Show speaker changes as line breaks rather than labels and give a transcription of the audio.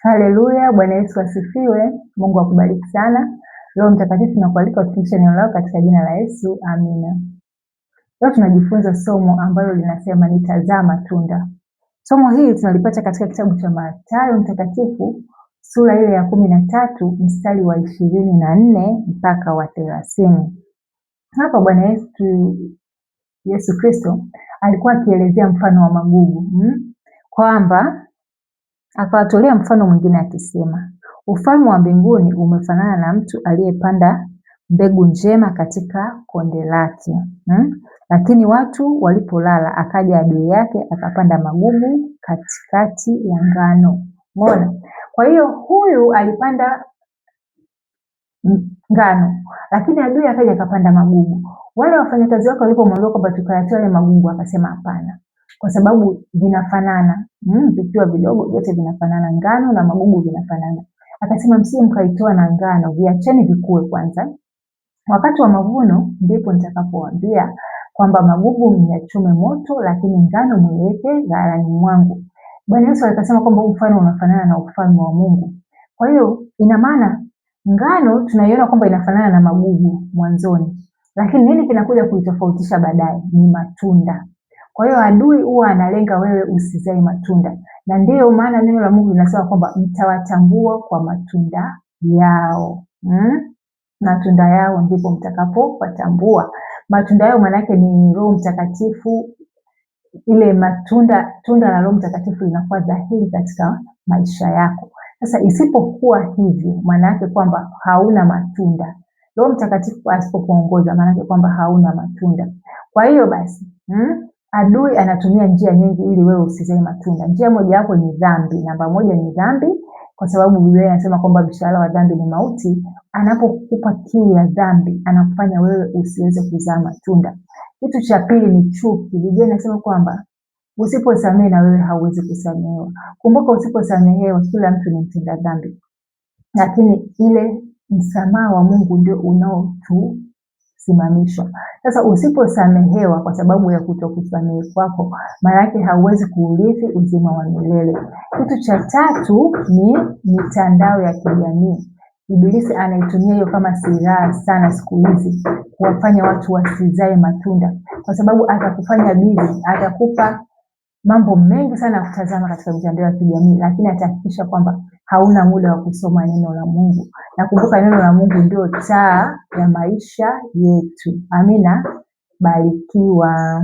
Haleluya, Bwana Yesu asifiwe. Mungu akubariki sana. Roho Mtakatifu nakualika utufundishe neno lako katika jina la Yesu. Amina. Leo tunajifunza somo ambalo linasema nitazaa matunda. Somo hili tunalipata katika kitabu cha Mathayo Mtakatifu sura ile ya 13 mstari wa 24 mpaka wa 30. Hapa Bwana Yesu Kristo alikuwa akielezea mfano wa magugu, kwamba akawatolea mfano mwingine akisema, ufalme wa mbinguni umefanana na mtu aliyepanda mbegu njema katika konde lake. Lakini watu walipolala, akaja adui yake akapanda magugu katikati ya ngano. Umeona? Kwa hiyo huyu alipanda ngano, lakini adui akaja akapanda magugu. Wale wafanyakazi wake walipomwambia kwamba tukayatoe yale magugu, akasema hapana, kwa sababu vinafanana, vikiwa vidogo vyote vinafanana, ngano na magugu vinafanana. Akasema msije mkaitoa na ngano, viacheni vikue kwanza. Wakati wa mavuno ndipo nitakapowaambia kwamba magugu myachume moto, lakini ngano mwiweke ghalani mwangu. Bwana Yesu akasema kwamba mfano unafanana na ufalme wa Mungu. Kwa hiyo ina maana ngano tunaiona kwamba inafanana na magugu mwanzoni, lakini nini kinakuja kuitofautisha baadaye? Ni matunda. Kwa hiyo adui huwa analenga wewe usizae matunda, na ndiyo maana neno la Mungu linasema kwamba mtawatambua kwa matunda yao. Matunda yao ndipo mtakapowatambua. Matunda yao maana yake ni Roho Mtakatifu. Ile tunda la Roho Mtakatifu linakuwa dhahiri katika maisha yako. Sasa isipokuwa hivyo, maana yake kwamba hauna matunda. Roho Mtakatifu asipokuongoza, maana yake kwamba hauna matunda. Kwa hiyo basi, adui anatumia njia nyingi ili wewe usizae matunda. Njia moja wapo ni dhambi. Namba moja ni dhambi, kwa sababu Biblia inasema kwamba mshahara wa dhambi ni mauti. Anapokupa kiu ya dhambi, anakufanya wewe usiweze kuzaa matunda. Kitu cha pili ni chuki. Biblia inasema kwamba usiposamehe na wewe hauwezi kusamehewa. Kumbuka, usiposamehewa, kila mtu ni mtenda dhambi, lakini ile msamaha wa Mungu ndio unaotusimamisha. Sasa usiposamehewa kwa sababu ya kutokusamehe kwako, maana yake hauwezi kuurithi uzima wa milele. Kitu cha tatu ni mitandao ya kijamii. Ibilisi anaitumia hiyo kama silaha sana siku hizi kuwafanya watu wasizae matunda, kwa sababu atakufanya bizi, atakupa mambo mengi sana ya kutazama katika mitandao ya kijamii, lakini atahakikisha kwamba hauna muda wa kusoma neno la Mungu. Na kumbuka, neno la Mungu ndio taa ya maisha yetu. Amina. Barikiwa.